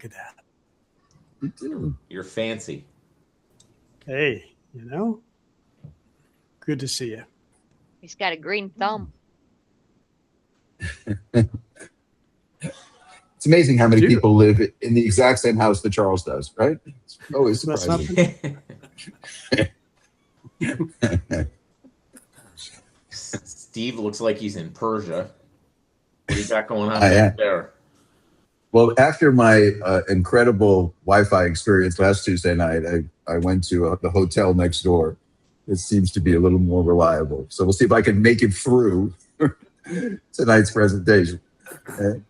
at that. You do. You're fancy. Hey, good to see you. He's got a green thumb. It's amazing how many Dude. people live in the exact same house that Charles does, right? It's always That's surprising. Steve looks like he's in Persia. What do you got going on there? Well, after my incredible Wi-Fi experience last Tuesday night, I went to the hotel next door. It seems to be a little more reliable. So we'll see if I can make it through tonight's presentation. Okay.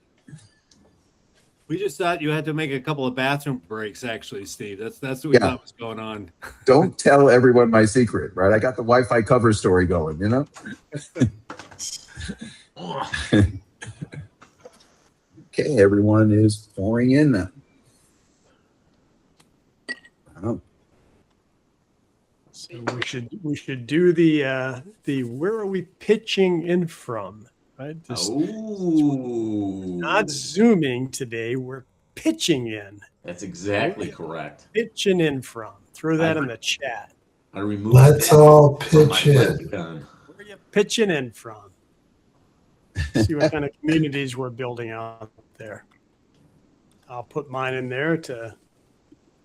We just thought you had to make a couple of bathroom breaks, actually, Steve. That's what we thought was going on. Don't tell everyone my secret, right? I got the Wi-Fi cover story going, Okay, everyone is pouring in now. Oh. So we should do the where are we pitching in from? Right? Not zooming today. We're pitching in. That's exactly correct. Pitching in from. Throw that in the chat. I removed. Let's all pitch in. Where are you pitching in from? See what kind of communities we're building out there. I'll put mine in there to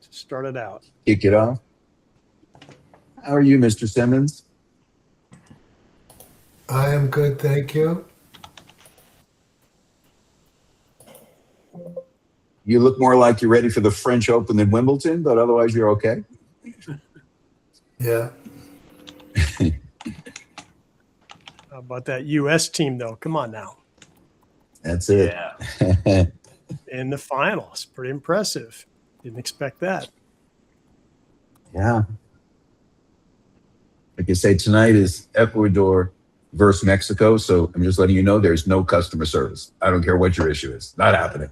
start it out. Kick it off. How are you, Mr. Simmons? I am good, thank you. You look more like you're ready for the French Open than Wimbledon, but otherwise you're okay. Yeah. How about that U.S. team, though? Come on now. That's it. Yeah. In the finals. Pretty impressive. Didn't expect that. Yeah. Like I say, tonight is Ecuador versus Mexico. So I'm just letting you know there's no customer service. I don't care what your issue is. Not happening.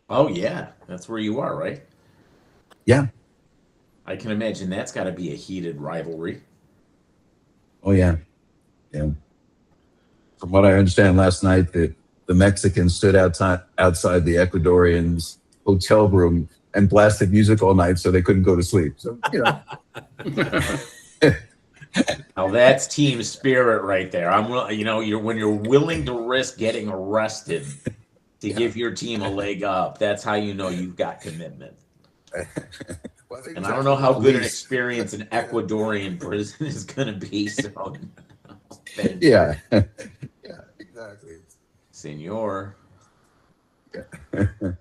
Oh, yeah. That's where you are, right? Yeah. I can imagine that's got to be a heated rivalry. Oh, yeah. Yeah. From what I understand last night, the Mexicans stood outside the Ecuadorians' hotel room and blasted music all night so they couldn't go to sleep. So, Now that's team spirit right there. When you're willing to risk getting arrested to give your team a leg up, that's how you know you've got commitment. And I don't know how good an experience an Ecuadorian prison is going to be. So, yeah, exactly. Senor. I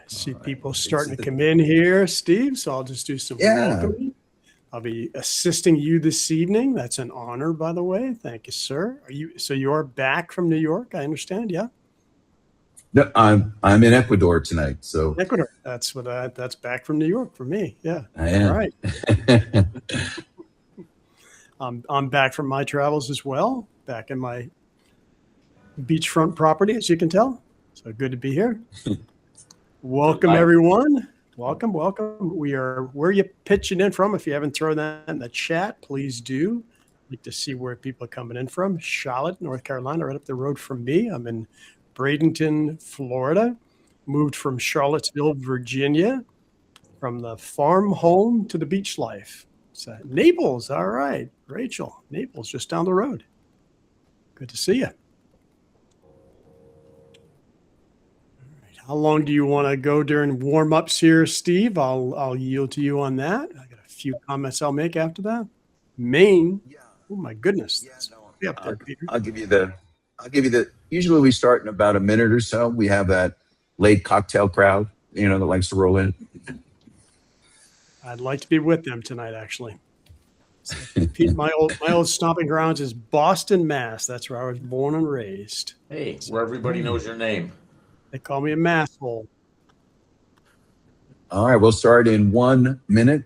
see people starting to come in here, Steve. So I'll just do some welcoming. I'll be assisting you this evening. That's an honor, by the way. Thank you, sir. You are back from New York? I understand. Yeah. No, I'm in Ecuador tonight. So Ecuador. That's back from New York for me. Yeah. I am. All right. I'm back from my travels as well. Back in my beachfront property, as you can tell. So good to be here. Welcome, everyone. Welcome. Where are you pitching in from? If you haven't thrown that in the chat, please do. I'd like to see where people are coming in from. Charlotte, North Carolina, right up the road from me. I'm in Bradenton, Florida. Moved from Charlottesville, Virginia. From the farm home to the beach life. So Naples, all right. Rachel, Naples, just down the road. Good to see you. How long do you want to go during warm-ups here, Steve? I'll yield to you on that. I got a few comments I'll make after that. Maine. Yeah. Oh my goodness. Yeah, no, I'll give you the. Usually we start in about a minute or so. We have that late cocktail crowd, that likes to roll in. I'd like to be with them tonight, actually. So, my old stomping grounds is Boston, Mass. That's where I was born and raised. Hey, where everybody knows your name. They call me a masshole. All right, we'll start in 1 minute.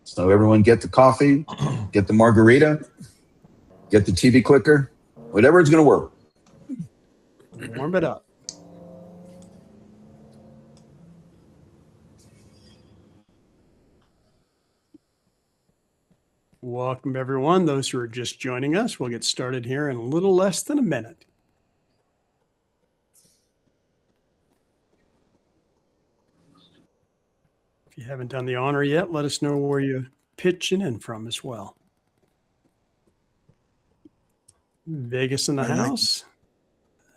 So everyone get the coffee, get the margarita, get the TV clicker, whatever is going to work. Warm it up. Welcome, everyone. Those who are just joining us, we'll get started here in a little less than a minute. If you haven't done the honor yet, let us know where you're pitching in from as well. Vegas in the I like house.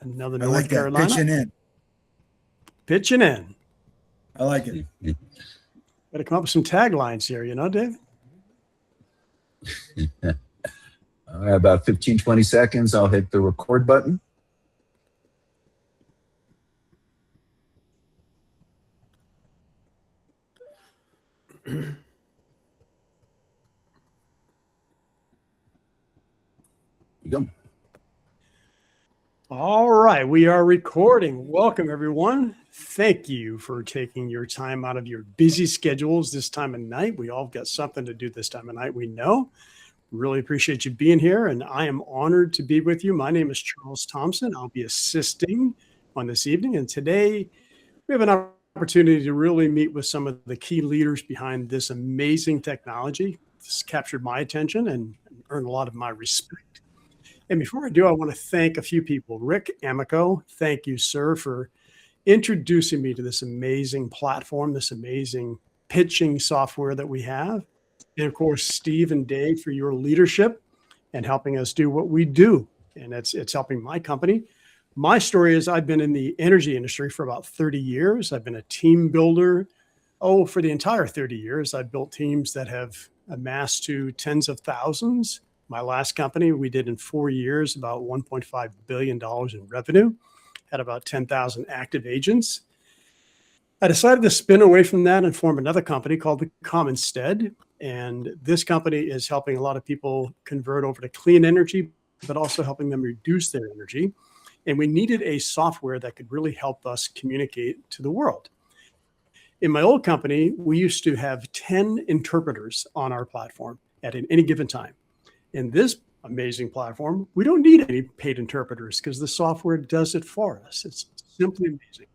Another I North like that. Carolina. Pitching in. Pitching in. I like it. Got to come up with some taglines here, you know, Dave? All right, about 15, 20 seconds. I'll hit the record button. You go. All right, we are recording. Welcome, everyone. Thank you for taking your time out of your busy schedules this time of night. We all got something to do this time of night, we know. Really appreciate you being here, and I am honored to be with you. My name is Charles Thompson. I'll be assisting on this evening, and today we have an opportunity to really meet with some of the key leaders behind this amazing technology. This captured my attention and earned a lot of my respect. And before I do, I want to thank a few people. Rick Amico, thank you, sir, for introducing me to this amazing platform, this amazing pitching software that we have. And of course, Steve and Dave, for your leadership and helping us do what we do. And it's helping my company. My story is I've been in the energy industry for about 30 years. I've been a team builder. For the entire 30 years, I've built teams that have amassed to tens of thousands. My last company, we did in 4 years about $1.5 billion in revenue, had about 10,000 active agents. I decided to spin away from that and form another company called The Commonstead. And this company is helping a lot of people convert over to clean energy, but also helping them reduce their energy. And we needed a software that could really help us communicate to the world. In my old company, we used to have 10 interpreters on our platform at any given time. In this amazing platform, we don't need any paid interpreters because the software does it for us. It's simply amazing.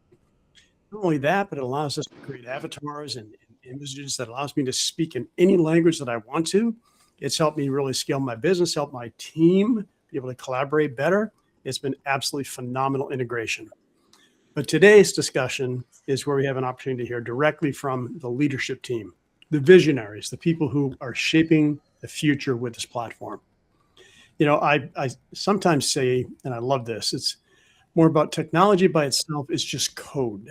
Not only that, but it allows us to create avatars and images that allows me to speak in any language that I want to. It's helped me really scale my business, help my team be able to collaborate better. It's been absolutely phenomenal integration. But today's discussion is where we have an opportunity to hear directly from the leadership team, the visionaries, the people who are shaping the future with this platform. You know, I sometimes say, and I love this, it's more about technology by itself is just code.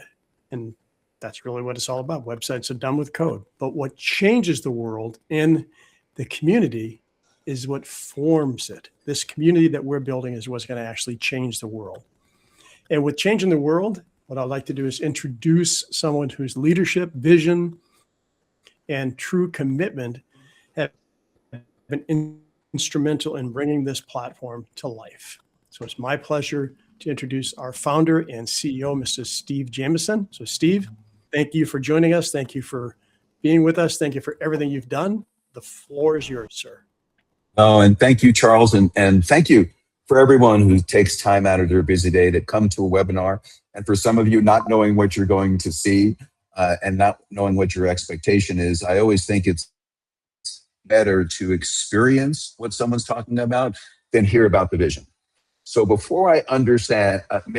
And that's really what it's all about. Websites are done with code. But what changes the world and the community is what forms it. This community that we're building is what's going to actually change the world. And with changing the world, what I'd like to do is introduce someone whose leadership, vision, and true commitment have been instrumental in bringing this platform to life. So it's my pleasure to introduce our founder and CEO, Mr. Steve Jamieson. So Steve, thank you for joining us. Thank you for being with us. Thank you for everything you've done. The floor is yours, sir. Oh, and thank you, Charles. And thank you for everyone who takes time out of their busy day to come to a webinar. And for some of you not knowing what you're going to see and not knowing what your expectation is, I always think it's better to experience what someone's talking about than hear about the vision. So before I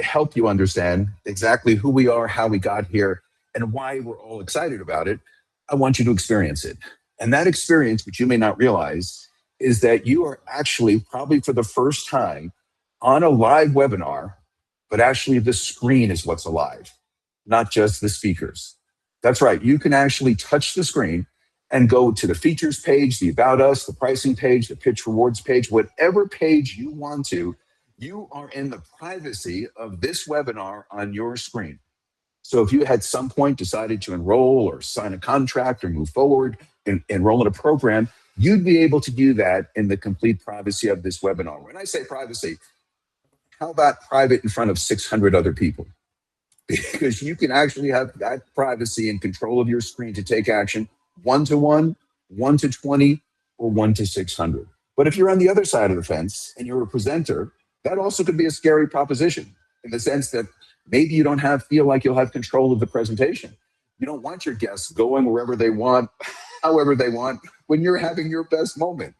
help you understand exactly who we are, how we got here, and why we're all excited about it, I want you to experience it. And that experience, which you may not realize, is that you are actually probably for the first time on a live webinar, but actually the screen is what's alive, not just the speakers. That's right. You can actually touch the screen and go to the features page, the about us, the pricing page, the pitch rewards page, whatever page you want to. You are in the privacy of this webinar on your screen. So if you at some point decided to enroll or sign a contract or move forward and enroll in a program, you'd be able to do that in the complete privacy of this webinar. When I say privacy, how about private in front of 600 other people? Because you can actually have that privacy and control of your screen to take action 1-to-1, 1-to-20, or 1-to-600. But if you're on the other side of the fence and you're a presenter, that also could be a scary proposition in the sense that maybe you don't feel like you'll have control of the presentation. You don't want your guests going wherever they want however they want when you're having your best moment.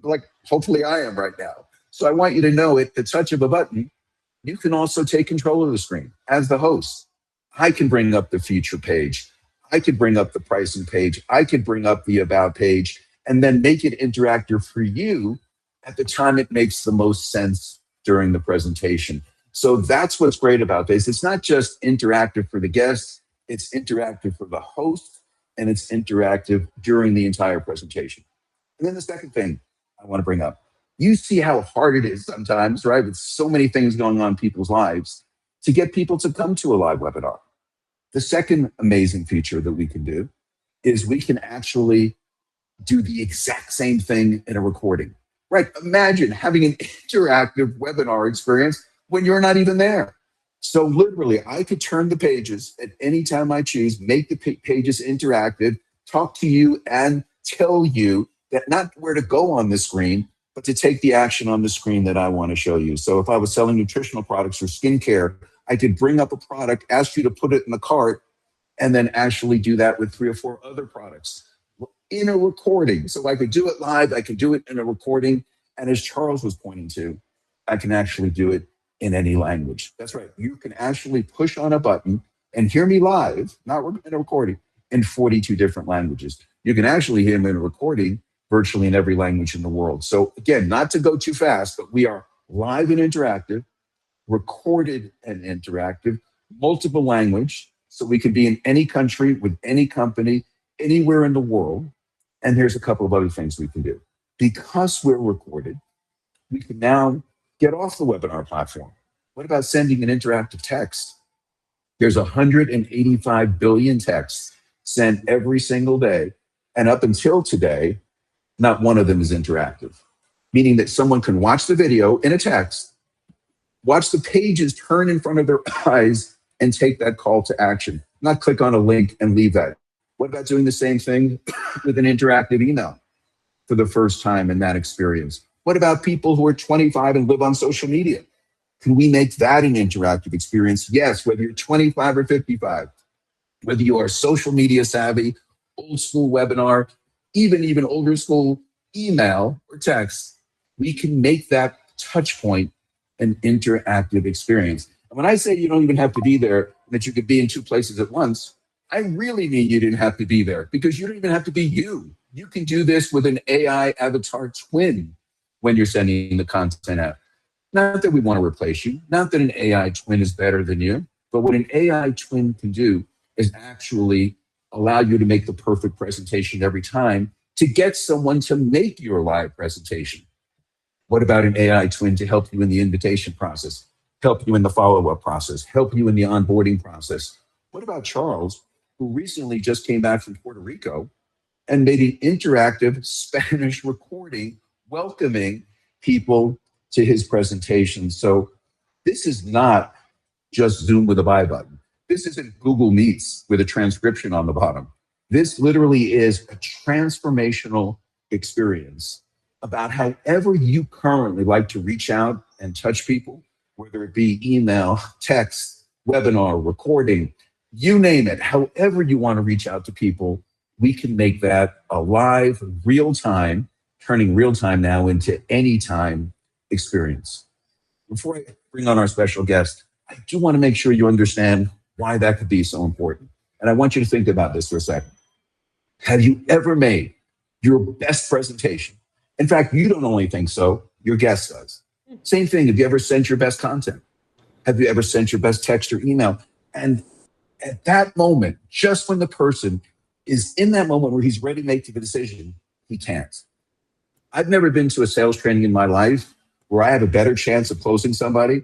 Like hopefully I am right now. So I want you to know at the touch of a button, you can also take control of the screen as the host. I can bring up the feature page. I could bring up the pricing page. I could bring up the about page and then make it interactive for you at the time it makes the most sense during the presentation. So that's what's great about this. It's not just interactive for the guests, it's interactive for the host, and it's interactive during the entire presentation. And then the second thing I want to bring up, you see how hard it is sometimes, right? With so many things going on in people's lives to get people to come to a live webinar. The second amazing feature that we can do is we can actually do the exact same thing in a recording, right? Imagine having an interactive webinar experience when you're not even there. So literally, I could turn the pages at any time I choose, make the pages interactive, talk to you and tell you that not where to go on the screen, but to take the action on the screen that I want to show you. So if I was selling nutritional products or skincare, I could bring up a product, ask you to put it in the cart, and then actually do that with 3 or 4 other products in a recording. So I could do it live, I could do it in a recording, and as Charles was pointing to, I can actually do it in any language. That's right. You can actually push on a button and hear me live, not in a recording, in 42 different languages. You can actually hear me in a recording virtually in every language in the world. So again, not to go too fast, but we are live and interactive, recorded and interactive, multiple language, so we can be in any country with any company, anywhere in the world. And here's a couple of other things we can do. Because we're recorded, we can now get off the webinar platform. What about sending an interactive text? There's 185 billion texts sent every single day. And up until today, not one of them is interactive, meaning that someone can watch the video in a text, watch the pages turn in front of their eyes, and take that call to action, not click on a link and leave that. What about doing the same thing with an interactive email for the first time in that experience? What about people who are 25 and live on social media? Can we make that an interactive experience? Yes, whether you're 25 or 55, whether you are social media savvy, old school webinar, even older school email or text, we can make that touch point an interactive experience. And when I say you don't even have to be there, that you could be in 2 places at once, I really mean you didn't have to be there, because you don't even have to be you. You can do this with an AI avatar twin when you're sending the content out. Not that we want to replace you, not that an AI twin is better than you, but what an AI twin can do is actually allow you to make the perfect presentation every time to get someone to make your live presentation. What about an AI twin to help you in the invitation process, help you in the follow-up process, help you in the onboarding process? What about Charles, who recently just came back from Puerto Rico and made an interactive Spanish recording welcoming people to his presentation? So this is not just Zoom with a buy button. This isn't Google Meets with a transcription on the bottom. This literally is a transformational experience about however you currently like to reach out and touch people, whether it be email, text, webinar, recording, you name it. However you want to reach out to people, we can make that a live, real time, turning real time now into anytime experience. Before I bring on our special guest, I do want to make sure you understand why that could be so important. And I want you to think about this for a second. Have you ever made your best presentation? In fact, you don't only think so, your guest does. Same thing, have you ever sent your best content? Have you ever sent your best text or email? And at that moment, just when the person is in that moment where he's ready to make the decision, he can't. I've never been to a sales training in my life where I have a better chance of closing somebody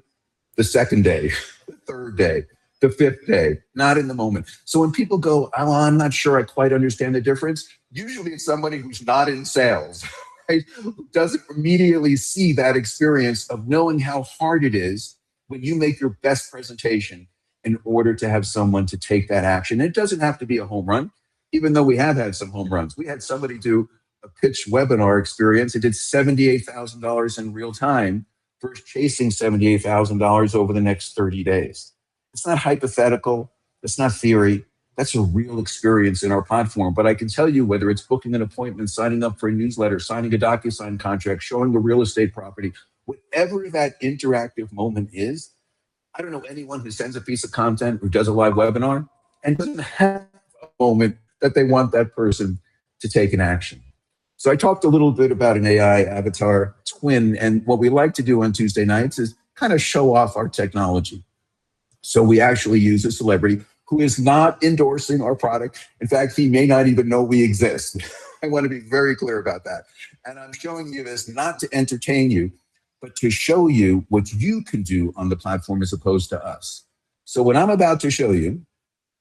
the second day, the third day, the fifth day, not in the moment. So when people go, oh, I'm not sure I quite understand the difference, usually it's somebody who's not in sales, right? Who doesn't immediately see that experience of knowing how hard it is when you make your best presentation in order to have someone to take that action. It doesn't have to be a home run, even though we have had some home runs. We had somebody do a pitch webinar experience. It did $78,000 in real time versus chasing $78,000 over the next 30 days. It's not hypothetical. It's not theory. That's a real experience in our platform. But I can tell you, whether it's booking an appointment, signing up for a newsletter, signing a DocuSign contract, showing a real estate property, whatever that interactive moment is, I don't know anyone who sends a piece of content or does a live webinar and doesn't have a moment that they want that person to take an action. So I talked a little bit about an AI avatar twin, and what we like to do on Tuesday nights is kind of show off our technology. So we actually use a celebrity who is not endorsing our product. In fact, he may not even know we exist. I want to be very clear about that. And I'm showing you this not to entertain you, but to show you what you can do on the platform as opposed to us. So what I'm about to show you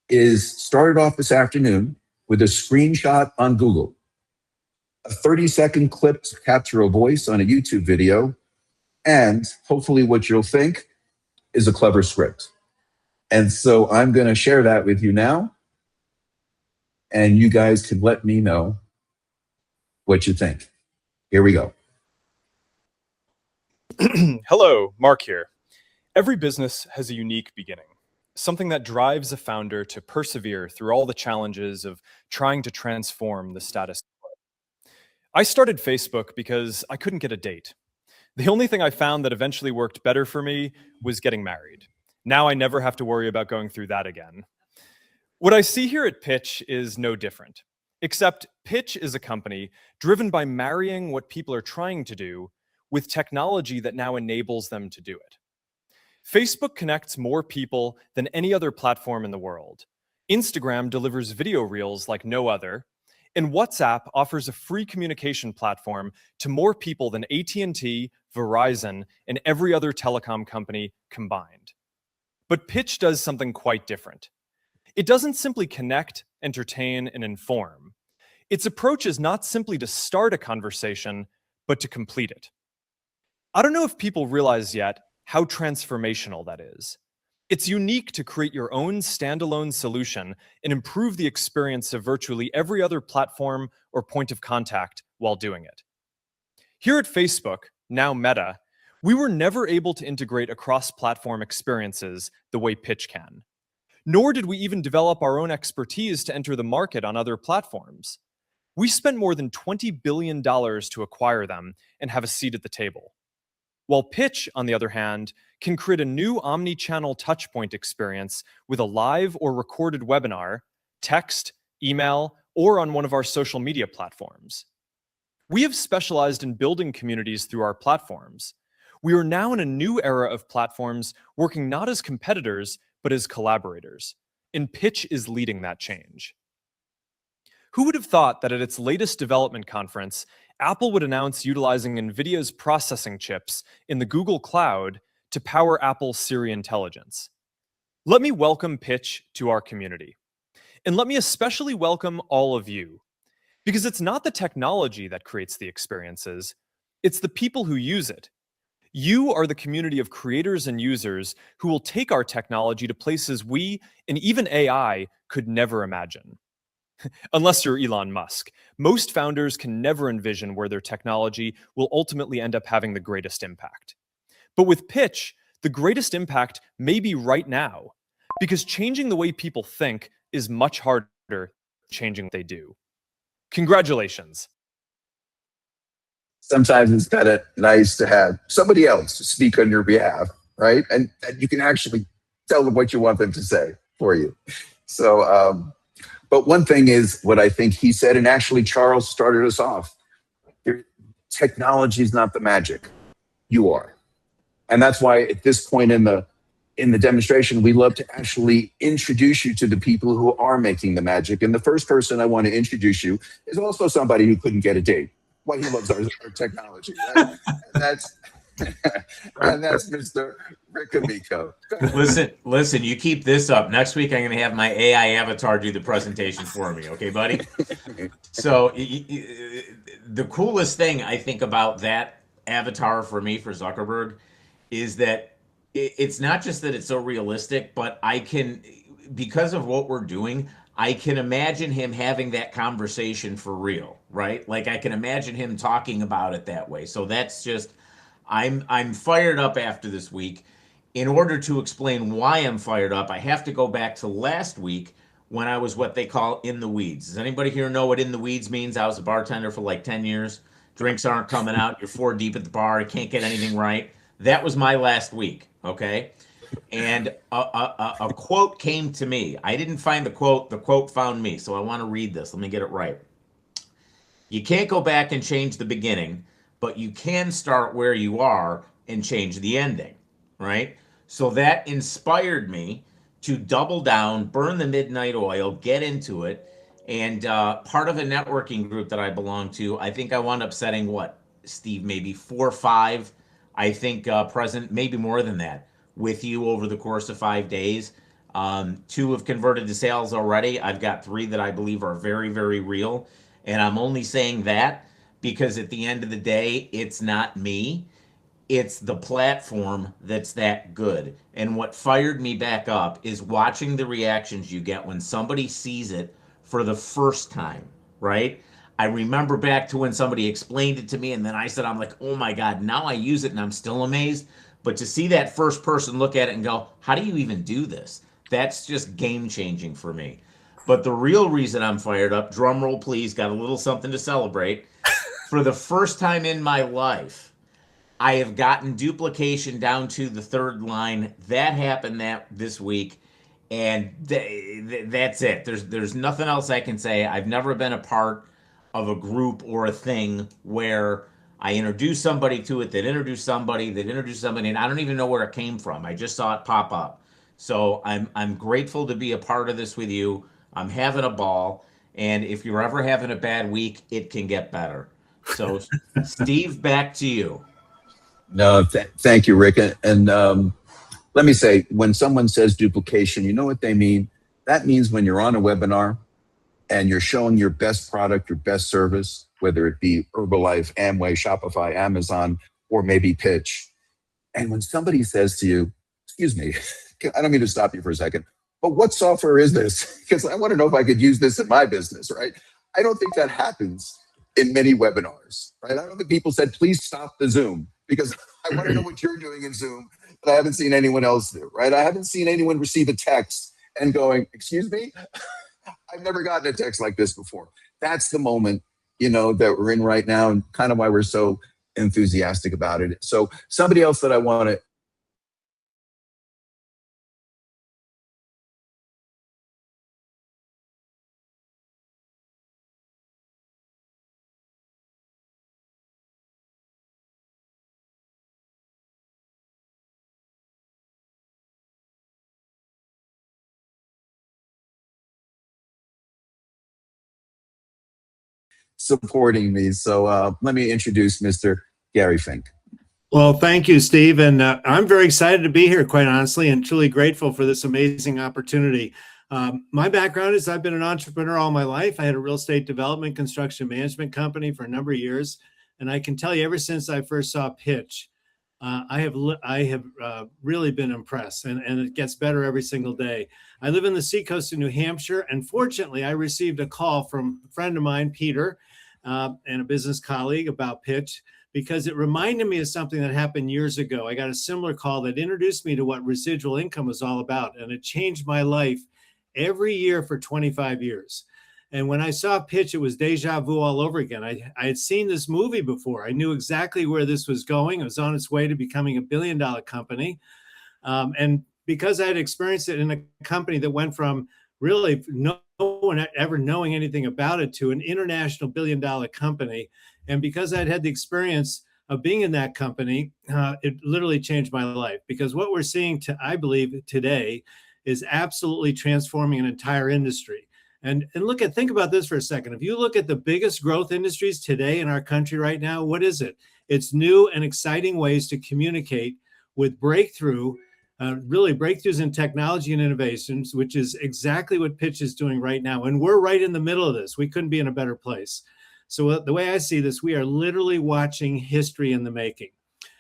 is started off this afternoon with a screenshot on Google, a 30-second clip to capture a voice on a YouTube video, and hopefully what you'll think is a clever script. And so I'm going to share that with you now, and you guys can let me know what you think. Here we go. Hello, Mark here. Every business has a unique beginning, something that drives a founder to persevere through all the challenges of trying to transform the status quo. I started Facebook because I couldn't get a date. The only thing I found that eventually worked better for me was getting married. Now I never have to worry about going through that again. What I see here at Pitch is no different, except Pitch is a company driven by marrying what people are trying to do with technology that now enables them to do it. Facebook connects more people than any other platform in the world. Instagram delivers video reels like no other, and WhatsApp offers a free communication platform to more people than AT&T, Verizon, and every other telecom company combined. But Pitch does something quite different. It doesn't simply connect, entertain, and inform. Its approach is not simply to start a conversation, but to complete it. I don't know if people realize yet how transformational that is. It's unique to create your own standalone solution and improve the experience of virtually every other platform or point of contact while doing it. Here at Facebook, now Meta, we were never able to integrate across platform experiences the way Pitch can. Nor did we even develop our own expertise to enter the market on other platforms. We spent more than $20 billion to acquire them and have a seat at the table. While Pitch, on the other hand, can create a new omni-channel touchpoint experience with a live or recorded webinar, text, email, or on one of our social media platforms. We have specialized in building communities through our platforms. We are now in a new era of platforms working not as competitors, but as collaborators, and Pitch is leading that change. Who would have thought that at its latest development conference, Apple would announce utilizing NVIDIA's processing chips in the Google Cloud to power Apple's Siri intelligence? Let me welcome Pitch to our community. And let me especially welcome all of you, because it's not the technology that creates the experiences, it's the people who use it. You are the community of creators and users who will take our technology to places we, and even AI, could never imagine. Unless you're Elon Musk, most founders can never envision where their technology will ultimately end up having the greatest impact. But with Pitch, the greatest impact may be right now, because changing the way people think is much harder than changing what they do. Congratulations. Sometimes it's kind of nice to have somebody else speak on your behalf, right? And you can actually tell them what you want them to say for you. So, but one thing is what I think he said, and actually Charles started us off. Technology is not the magic. You are. And that's why at this point in the demonstration, we love to actually introduce you to the people who are making the magic. And the first person I want to introduce you is also somebody who couldn't get a date. Why he loves our technology. Right? And that's Mr. Rick Amico. Listen, you keep this up. Next week, I'm going to have my AI avatar do the presentation for me. Okay, buddy? So the coolest thing I think about that avatar for me, for Zuckerberg, is that it's not just that it's so realistic, but I can, because of what we're doing, I can imagine him having that conversation for real, right? Like I can imagine him talking about it that way. So that's just, I'm fired up after this week. In order to explain why I'm fired up, I have to go back to last week when I was what they call in the weeds. Does anybody here know what in the weeds means? I was a bartender for like 10 years. Drinks aren't coming out. You're 4 deep at the bar. You can't get anything right. That was my last week. Okay. And a quote came to me. I didn't find the quote. The quote found me. So I want to read this. Let me get it right. You can't go back and change the beginning, but you can start where you are and change the ending. Right. So that inspired me to double down, burn the midnight oil, get into it. And part of a networking group that I belong to, I think I wound up setting what, Steve, maybe 4 or 5, I think present, maybe more than that, with you over the course of 5 days. 2 have converted to sales already. I've got 3 that I believe are very, very real. And I'm only saying that because at the end of the day, it's not me. It's the platform that's that good. And what fired me back up is watching the reactions you get when somebody sees it for the first time, right? I remember back to when somebody explained it to me and then I said, I'm like, oh my God, now I use it and I'm still amazed. But to see that first person look at it and go, how do you even do this? That's just game changing for me. But the real reason I'm fired up, drum roll please, got a little something to celebrate. For the first time in my life, I have gotten duplication down to the 3rd line. That happened this week, and that's it. There's nothing else I can say. I've never been a part of a group or a thing where I introduced somebody to it, that introduced somebody, and I don't even know where it came from. I just saw it pop up. So I'm grateful to be a part of this with you. I'm having a ball, and if you're ever having a bad week, it can get better. So, Steve, back to you. No, thank you, Rick. And let me say, when someone says duplication, you know what they mean? That means when you're on a webinar and you're showing your best product, your best service, whether it be Herbalife, Amway, Shopify, Amazon, or maybe Pitch. And when somebody says to you, excuse me, I don't mean to stop you for a second, but what software is this? Because I want to know if I could use this in my business, right? I don't think that happens in many webinars, right? I don't think people said, please stop the Zoom because I want to know what you're doing in Zoom that I haven't seen anyone else do, right? I haven't seen anyone receive a text and going, excuse me? I've never gotten a text like this before. That's the moment, that we're in right now and kind of why we're so enthusiastic about it. So somebody else that I want to supporting me. So let me introduce Mr. Gary Fink. Well, thank you, Steve. And I'm very excited to be here, quite honestly, and truly grateful for this amazing opportunity. My background is I've been an entrepreneur all my life. I had a real estate development construction management company for a number of years. And I can tell you, ever since I first saw Pitch, I have really been impressed, and it gets better every single day. I live in the seacoast of New Hampshire, and fortunately, I received a call from a friend of mine, Peter, and a business colleague about Pitch, because it reminded me of something that happened years ago. I got a similar call that introduced me to what residual income was all about, and it changed my life every year for 25 years. And when I saw Pitch, it was deja vu all over again. I had seen this movie before. I knew exactly where this was going. It was on its way to becoming $1 billion company. And because I had experienced it in a company that went from really no one ever knowing anything about it to an international $1 billion company, and because I'd had the experience of being in that company, it literally changed my life. Because what we're seeing, I believe, today is absolutely transforming an entire industry. And think about this for a second. If you look at the biggest growth industries today in our country right now, what is it? It's new and exciting ways to communicate with breakthroughs in technology and innovations, which is exactly what Pitch is doing right now. And we're right in the middle of this. We couldn't be in a better place. So the way I see this, we are literally watching history in the making.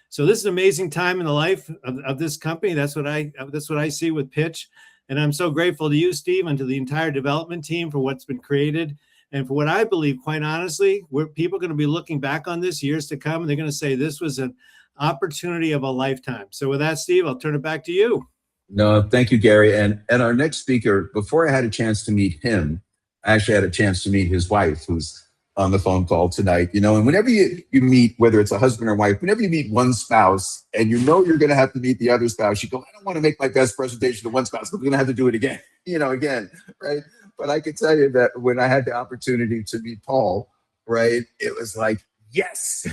So this is an amazing time in the life of this company. That's what I see with Pitch. And I'm so grateful to you, Steve, and to the entire development team for what's been created and for what I believe, quite honestly, where people are going to be looking back on this years to come, and they're going to say this was an opportunity of a lifetime. So with that, Steve, I'll turn it back to you. No, thank you, Gary. And our next speaker, before I had a chance to meet him, I actually had a chance to meet his wife, who's on the phone call tonight. You know, and whenever you meet, whether it's a husband or wife, whenever you meet one spouse and you know you're going to have to meet the other spouse, you go, I don't want to make my best presentation to one spouse, but we're going to have to do it again, again, right? But I can tell you that when I had the opportunity to meet Paul, right, it was like, yes,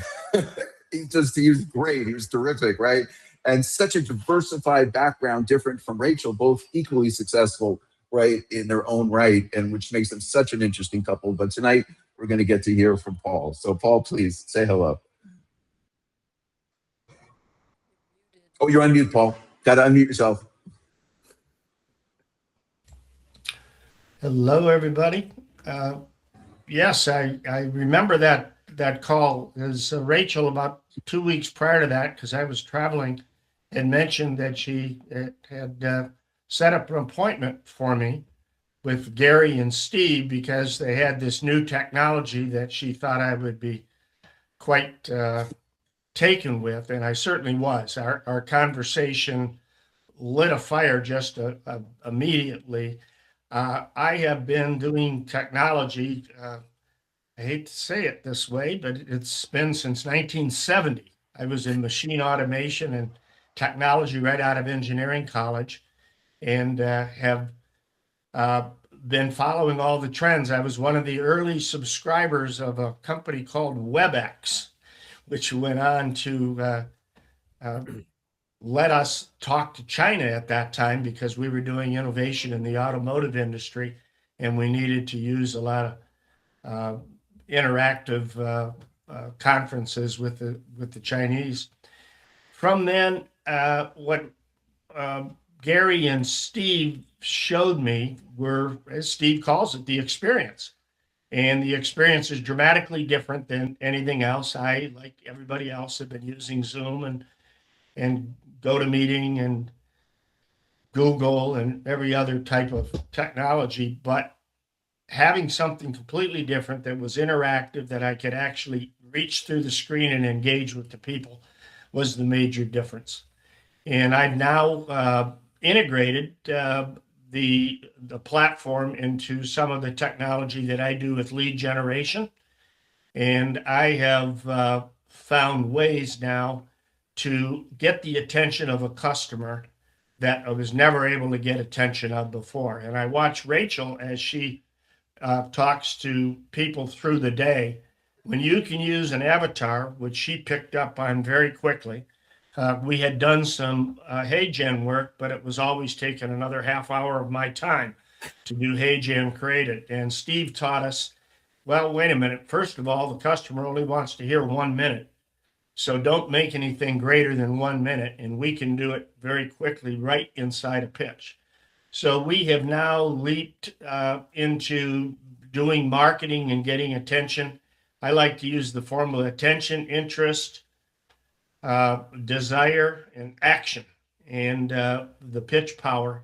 he was great. He was terrific, right? And such a diversified background, different from Rachel, both equally successful, right, in their own right, and which makes them such an interesting couple. But tonight, we're going to get to hear from Paul. So, Paul, please say hello. Oh, you're on mute, Paul. Got to unmute yourself. Hello, everybody. Yes, I remember that call. As Rachel, about 2 weeks prior to that, because I was traveling, had mentioned that she had set up an appointment for me with Gary and Steve because they had this new technology that she thought I would be quite taken with, and I certainly was. Our conversation lit a fire just immediately. I have been doing technology, I hate to say it this way, but it's been since 1970. I was in machine automation and technology right out of engineering college, and have been following all the trends. I was one of the early subscribers of a company called WebEx, which went on to let us talk to China at that time because we were doing innovation in the automotive industry, and we needed to use a lot of interactive conferences with the Chinese. From then, what Gary and Steve showed me were, as Steve calls it, the experience. And the experience is dramatically different than anything else. I, like everybody else, have been using Zoom and GoToMeeting and Google and every other type of technology, but having something completely different that was interactive, that I could actually reach through the screen and engage with the people, was the major difference. And I've now integrated the platform into some of the technology that I do with lead generation. And I have found ways now to get the attention of a customer that I was never able to get attention of before. And I watch Rachel as she talks to people through the day. When you can use an avatar, which she picked up on very quickly, we had done some HeyGen work, but it was always taking another half hour of my time to do HeyGen created. And Steve taught us, well, wait a minute. First of all, the customer only wants to hear 1 minute. So don't make anything greater than 1 minute, and we can do it very quickly right inside a pitch. So we have now leaped into doing marketing and getting attention. I like to use the formula attention, interest, desire, and action. And the pitch power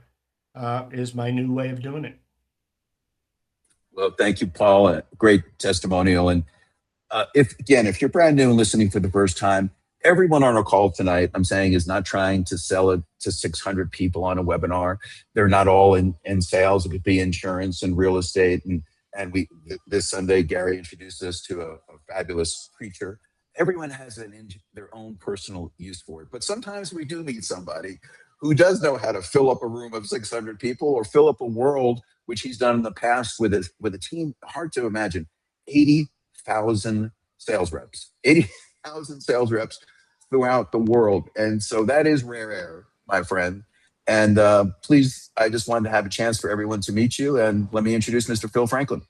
is my new way of doing it. Well, thank you, Paul. A great testimonial. And if you're brand new and listening for the first time, everyone on our call tonight, I'm saying, is not trying to sell it to 600 people on a webinar. They're not all in sales. It could be insurance and real estate. And this Sunday, Gary introduced us to a fabulous creature. Everyone has their own personal use for it. But sometimes we do meet somebody who does know how to fill up a room of 600 people or fill up a world, which he's done in the past with a team. Hard to imagine, 80,000 sales reps, 80,000 sales reps throughout the world. And so that is rare air, my friend. And please, I just wanted to have a chance for everyone to meet you. And let me introduce Mr. Phil Franklin.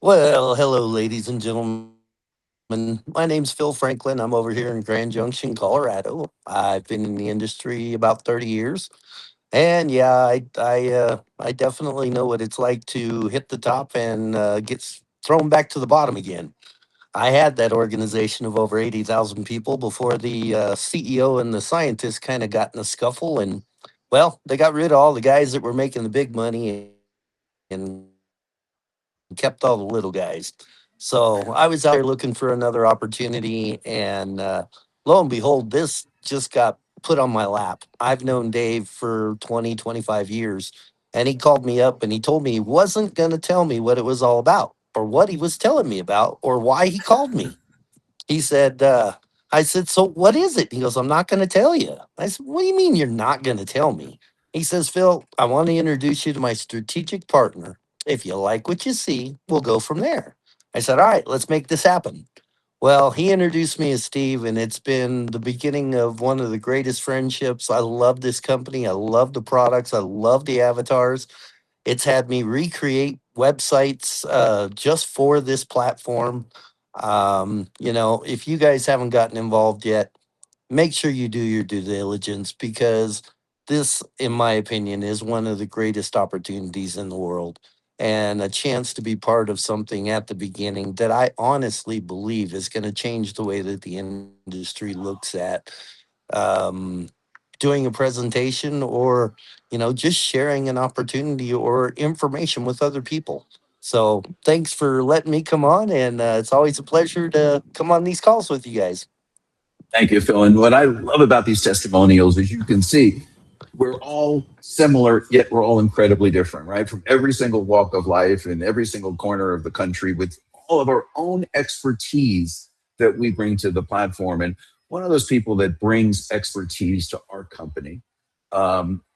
Well, hello, ladies and gentlemen. My name's Phil Franklin. I'm over here in Grand Junction, Colorado. I've been in the industry about 30 years. And yeah, I definitely know what it's like to hit the top and get thrown back to the bottom again. I had that organization of over 80,000 people before the CEO and the scientists kind of got in a scuffle. And, well, they got rid of all the guys that were making the big money and kept all the little guys. So I was out there looking for another opportunity. And lo and behold, this just got put on my lap. I've known Dave for 20, 25 years. And he called me up and he told me he wasn't going to tell me what it was all about or what he was telling me about or why he called me. He said, I said, so what is it? He goes, I'm not going to tell you. I said, what do you mean you're not going to tell me? He says, Phil, I want to introduce you to my strategic partner. If you like what you see, we'll go from there. I said, all right, let's make this happen. Well, he introduced me as Steve, and it's been the beginning of one of the greatest friendships. I love this company. I love the products. I love the avatars. It's had me recreate websites just for this platform. You know, if you guys haven't gotten involved yet, make sure you do your due diligence because this, in my opinion, is one of the greatest opportunities in the world and a chance to be part of something at the beginning that I honestly believe is going to change the way that the industry looks at doing a presentation or, you know, just sharing an opportunity or information with other people. So thanks for letting me come on. And it's always a pleasure to come on these calls with you guys. Thank you, Phil. And what I love about these testimonials is you can see we're all similar, yet we're all incredibly different, right? From every single walk of life and every single corner of the country with all of our own expertise that we bring to the platform. And one of those people that brings expertise to our company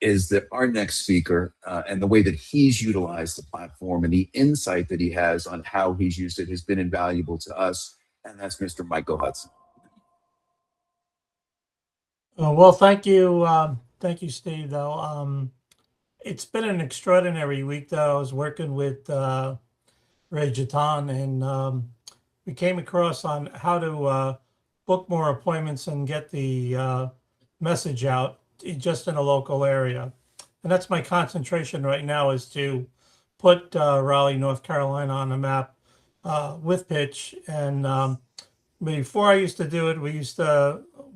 is that our next speaker and the way that he's utilized the platform and the insight that he has on how he's used it has been invaluable to us. And that's Mr. Michael Hudson. Well, thank you. Thank you, Steve, though. It's been an extraordinary week, though. I was working with Ray Jatan, and we came across on how to book more appointments and get the message out just in a local area. And that's my concentration right now, is to put Raleigh, North Carolina on the map with Pitch. And before I used to do it, we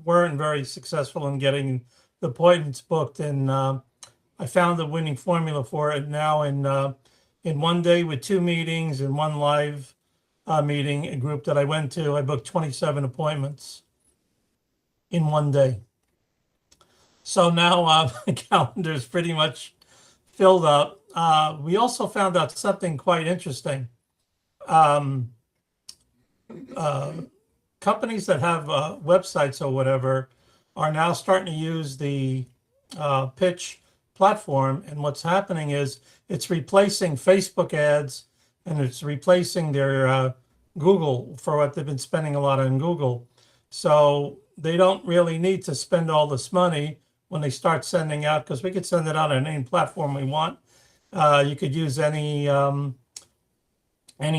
weren't very successful in getting the appointments booked, and I found the winning formula for it now. In one day with 2 meetings and 1 live meeting, a group that I went to, I booked 27 appointments in 1 day. So now my calendar is pretty much filled up. We also found out something quite interesting. Companies that have websites or whatever are now starting to use the Pitch platform. And what's happening is it's replacing Facebook ads and it's replacing their Google for what they've been spending a lot on Google. So they don't really need to spend all this money when they start sending out, because we could send it out on any platform we want. You could use any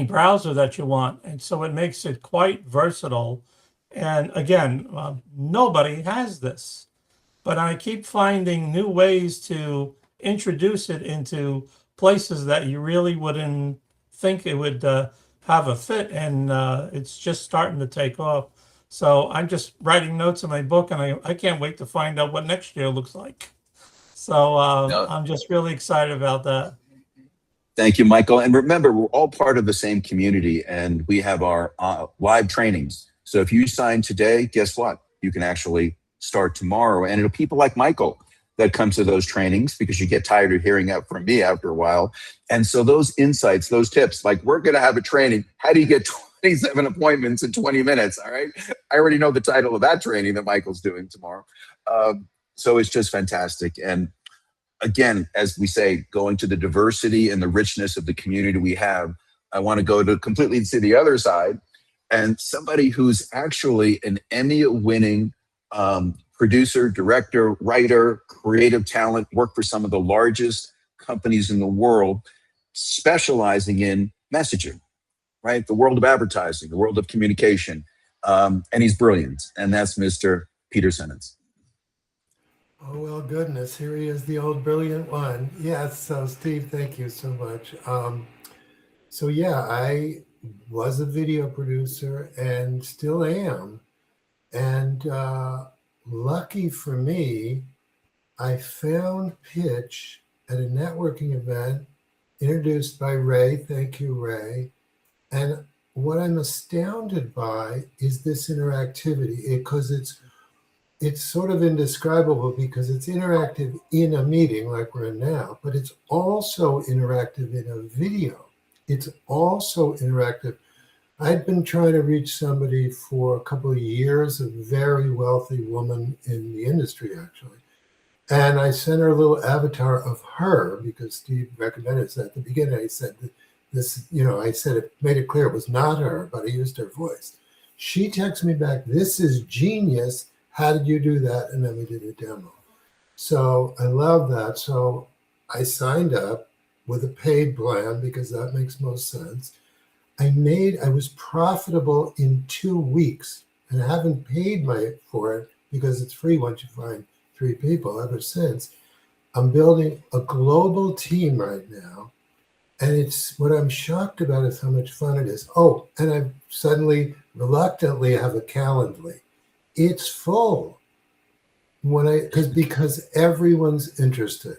browser that you want. And so it makes it quite versatile. And again, nobody has this, but I keep finding new ways to introduce it into places that you really wouldn't think it would have a fit. And it's just starting to take off. So I'm just writing notes in my book, and I can't wait to find out what next year looks like. So I'm just really excited about that. Thank you, Michael. And remember, we're all part of the same community, and we have our live trainings. So if you sign today, guess what? You can actually start tomorrow. And it'll be people like Michael that come to those trainings, because you get tired of hearing that from me after a while. And so those insights, those tips, like we're going to have a training. How do you get 27 appointments in 20 minutes? All right. I already know the title of that training that Michael's doing tomorrow. So it's just fantastic. And again, as we say, going to the diversity and the richness of the community we have, I want to go to completely to the other side, and somebody who's actually an Emmy-winning producer, director, writer, creative talent, worked for some of the largest companies in the world, specializing in messaging, right? The world of advertising, the world of communication, and he's brilliant. And that's Mr. Peter Simmons. Oh, well, goodness. Here he is, the old brilliant one. Yes. So, Steve, thank you so much. So, yeah, I was a video producer and still am. And lucky for me, I found Pitch at a networking event introduced by Ray. Thank you, Ray. And what I'm astounded by is this interactivity, because it's sort of indescribable because it's interactive in a meeting like we're in now, but it's also interactive in a video. It's also interactive. I'd been trying to reach somebody for a couple of years, a very wealthy woman in the industry, actually. And I sent her a little avatar of her because Steve recommended it. At the beginning, I said this, I said it, made it clear it was not her, but I used her voice. She texted me back, "This is genius. How did you do that?" And then we did a demo. So I love that. So I signed up with a paid plan because that makes most sense. I was profitable in 2 weeks, and I haven't paid for it because it's free once you find 3 people ever since. I'm building a global team right now. And it's what I'm shocked about is how much fun it is. Oh, and I suddenly reluctantly have a Calendly. It's full because everyone's interested.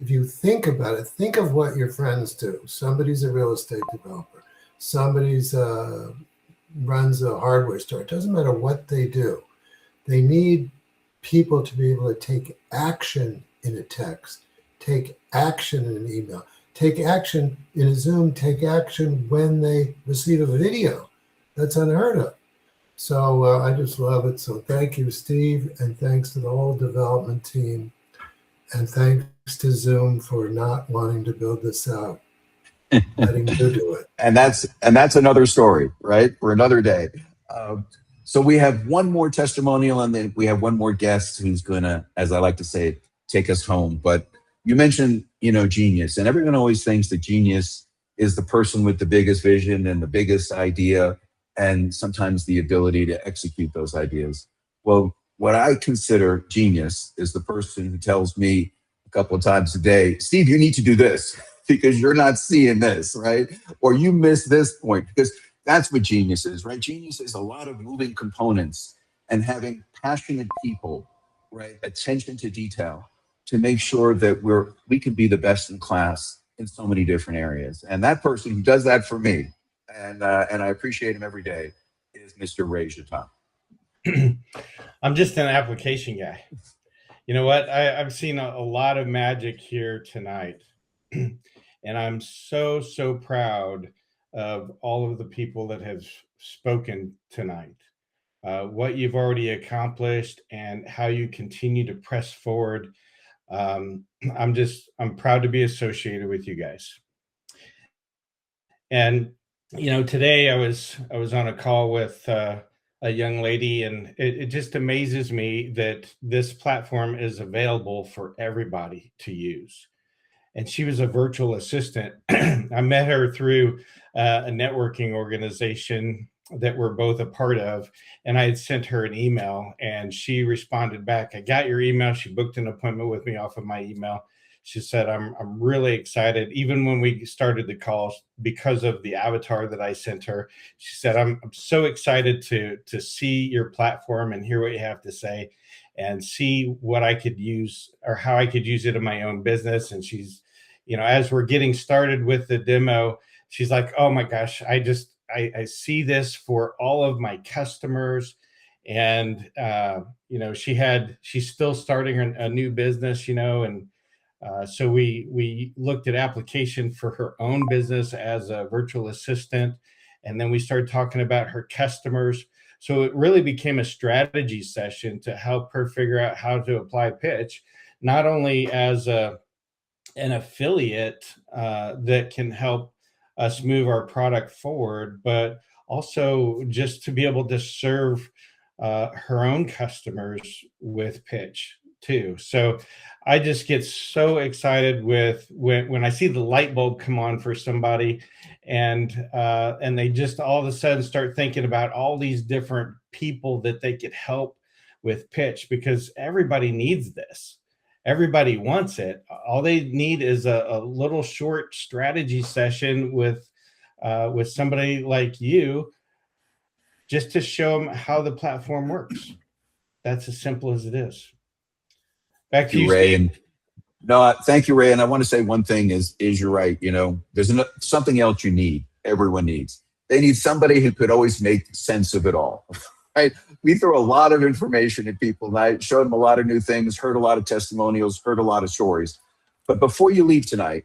If you think about it, think of what your friends do. Somebody's a real estate developer. Somebody's runs a hardware store. It doesn't matter what they do. They need people to be able to take action in a text, take action in an email, take action in a Zoom, take action when they receive a video. That's unheard of. So I just love it. So thank you, Steve, and thanks to the whole development team. And thanks to Zoom for not wanting to build this out, letting you do it. And that's another story, right? For another day. So we have one more testimonial, and then we have one more guest who's gonna, as I like to say, take us home. But you mentioned, genius, and everyone always thinks that genius is the person with the biggest vision and the biggest idea, and sometimes the ability to execute those ideas. Well, what I consider genius is the person who tells me a couple of times a day, "Steve, you need to do this because you're not seeing this," right? Or "You missed this point," because that's what genius is, right? Genius is a lot of moving components and having passionate people, right? Attention to detail to make sure that we can be the best in class in so many different areas. And that person who does that for me, and I appreciate him every day, is Mr. Ray Jatan. I'm just an application guy. You know what? I've seen a lot of magic here tonight. And I'm so, so proud of all of the people that have spoken tonight. What you've already accomplished and how you continue to press forward. I'm proud to be associated with you guys. And, today I was on a call with a young lady, and it just amazes me that this platform is available for everybody to use. And she was a virtual assistant. I met her through a networking organization that we're both a part of. And I had sent her an email, and she responded back, "I got your email." She booked an appointment with me off of my email. She said, I'm really excited. Even when we started the call, because of the avatar that I sent her, she said, I'm so excited to see your platform and hear what you have to say and see what I could use or how I could use it in my own business. And she's, as we're getting started with the demo, she's like, "Oh my gosh, I see this for all of my customers." And, she's still starting a new business, and so we looked at application for her own business as a virtual assistant. And then we started talking about her customers. So it really became a strategy session to help her figure out how to apply pitch, not only as an affiliate that can help us move our product forward, but also just to be able to serve her own customers with pitch too. So I just get so excited with when I see the light bulb come on for somebody, and they just all of a sudden start thinking about all these different people that they could help with pitch, because everybody needs this. Everybody wants it. All they need is a little short strategy session with somebody like you, just to show them how the platform works. That's as simple as it is. Back to you, Ray. Steve. Thank you, Ray. And I want to say one thing is you're right. There's something else everyone needs. They need somebody who could always make sense of it all. right? We throw a lot of information at people, and I showed them a lot of new things, heard a lot of testimonials, heard a lot of stories. But before you leave tonight,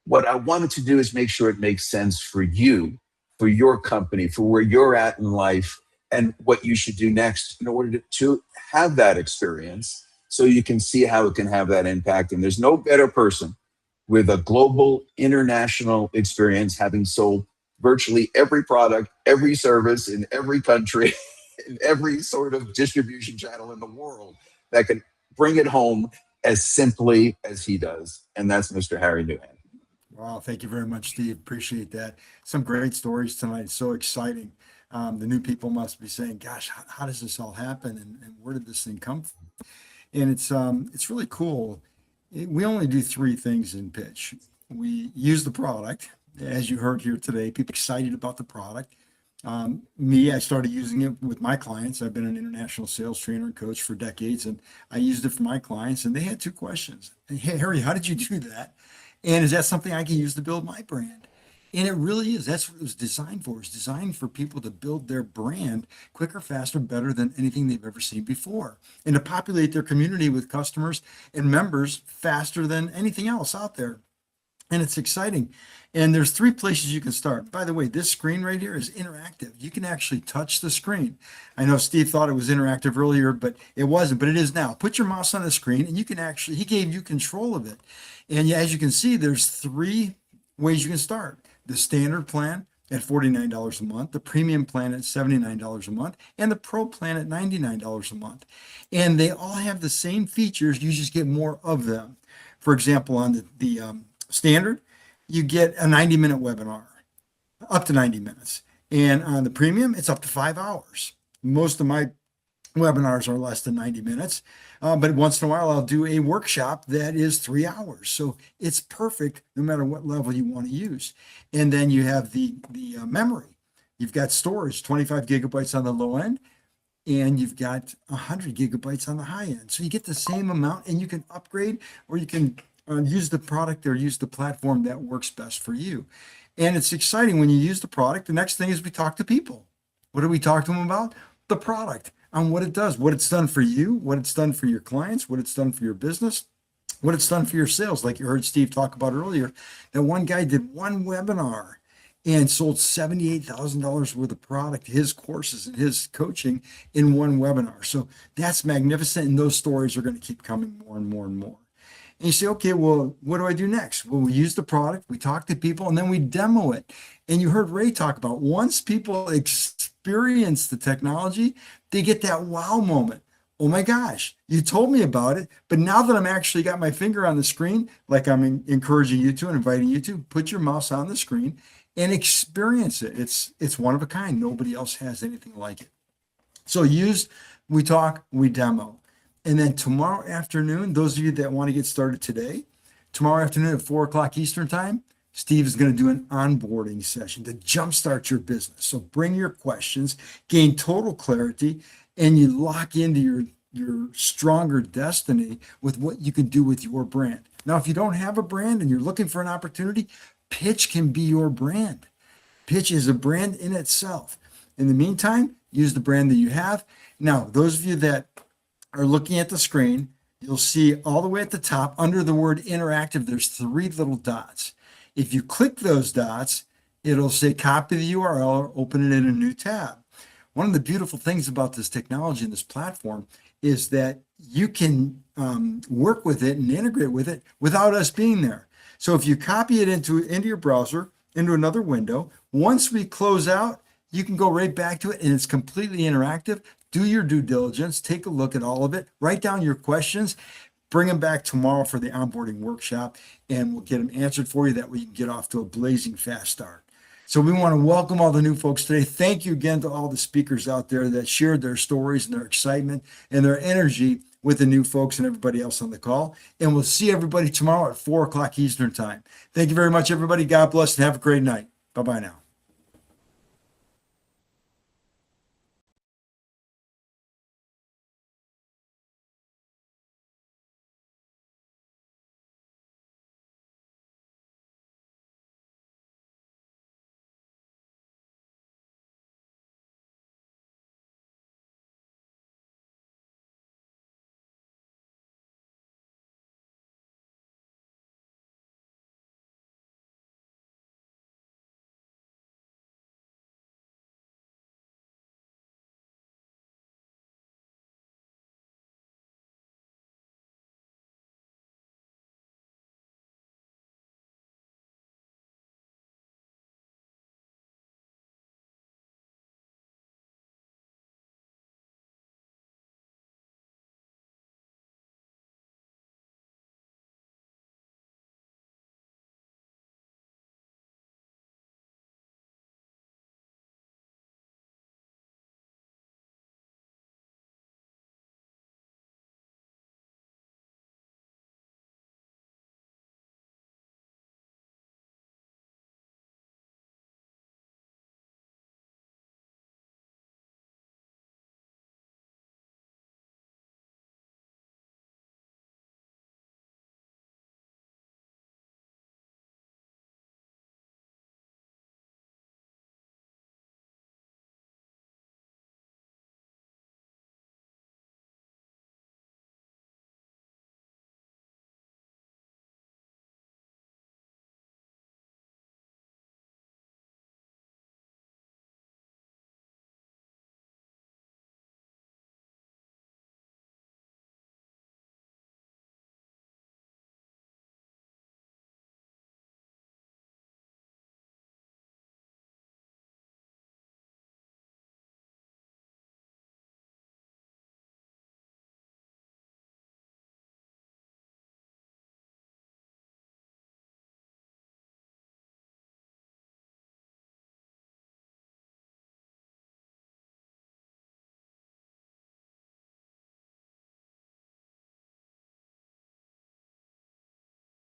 what I wanted to do is make sure it makes sense for you, for your company, for where you're at in life, and what you should do next in order to have that experience so you can see how it can have that impact. And there's no better person with a global, international experience, having sold virtually every product, every service in every country, in every sort of distribution channel in the world, that can bring it home as simply as he does. And that's Mr. Harry Nuhan. Wow, thank you very much, Steve. Appreciate that. Some great stories tonight. So exciting. The new people must be saying, gosh, how does this all happen? And where did this thing come from? And it's really cool. We only do three things in pitch. We use the product, as you heard here today, people excited about the product. I started using it with my clients. I've been an international sales trainer and coach for decades, and I used it for my clients, and they had two questions. Hey, Harry, how did you do that? And is that something I can use to build my brand? And it really is. That's what it was designed for. It's designed for people to build their brand quicker, faster, better than anything they've ever seen before, and to populate their community with customers and members faster than anything else out there. And it's exciting. And there's three places you can start. By the way, this screen right here is interactive. You can actually touch the screen. I know Steve thought it was interactive earlier, but it wasn't, but it is now. Put your mouse on the screen and you can actually, he gave you control of it. And as you can see, there's three ways you can start. The standard plan at $49 a month, the premium plan at $79 a month, and the pro plan at $99 a month. And they all have the same features. You just get more of them. For example, on the standard, you get a 90-minute webinar, up to 90 minutes. And on the premium, it's up to 5 hours. Most of my webinars are less than 90 minutes, but once in a while I'll do a workshop that is 3 hours. So it's perfect no matter what level you want to use. And then you have the memory. You've got storage, 25 gigabytes on the low end, and you've got 100 gigabytes on the high end. So you get the same amount, and you can upgrade, or you can use the product or use the platform that works best for you. And it's exciting when you use the product. The next thing is we talk to people. What do we talk to them about? The product, on what it does, what it's done for you, what it's done for your clients, what it's done for your business, what it's done for your sales. Like you heard Steve talk about earlier, that one guy did one webinar and sold $78,000 worth of product, his courses and his coaching in one webinar. So that's magnificent. And those stories are going to keep coming more and more and more. And you say, okay, well, what do I do next? Well, we use the product, we talk to people, and then we demo it. And you heard Ray talk about once people experience the technology, they get that wow moment. Oh my gosh, you told me about it, but now that I'm actually got my finger on the screen, like I'm encouraging you to and inviting you to, put your mouse on the screen and experience it. It's one of a kind. Nobody else has anything like it. So we talk, we demo. And then tomorrow afternoon, those of you that want to get started today, tomorrow afternoon at 4 o'clock Eastern time, Steve is going to do an onboarding session to jumpstart your business. So bring your questions, gain total clarity, and you lock into your stronger destiny with what you can do with your brand. Now, if you don't have a brand and you're looking for an opportunity, Pitch can be your brand. Pitch is a brand in itself. In the meantime, use the brand that you have. Now, those of you that are looking at the screen, you'll see all the way at the top under the word interactive, there's 3 little dots. If you click those dots, it'll say copy the URL or open it in a new tab. One of the beautiful things about this technology and this platform is that you can work with it and integrate with it without us being there. So if you copy it into your browser, into another window, once we close out, you can go right back to it and it's completely interactive. Do your due diligence, take a look at all of it, write down your questions, bring them back tomorrow for the onboarding workshop, and we'll get them answered for you. That way you can get off to a blazing fast start. So we want to welcome all the new folks today. Thank you again to all the speakers out there that shared their stories and their excitement and their energy with the new folks and everybody else on the call. And we'll see everybody tomorrow at 4 o'clock Eastern time. Thank you very much, everybody. God bless and have a great night. Bye-bye now.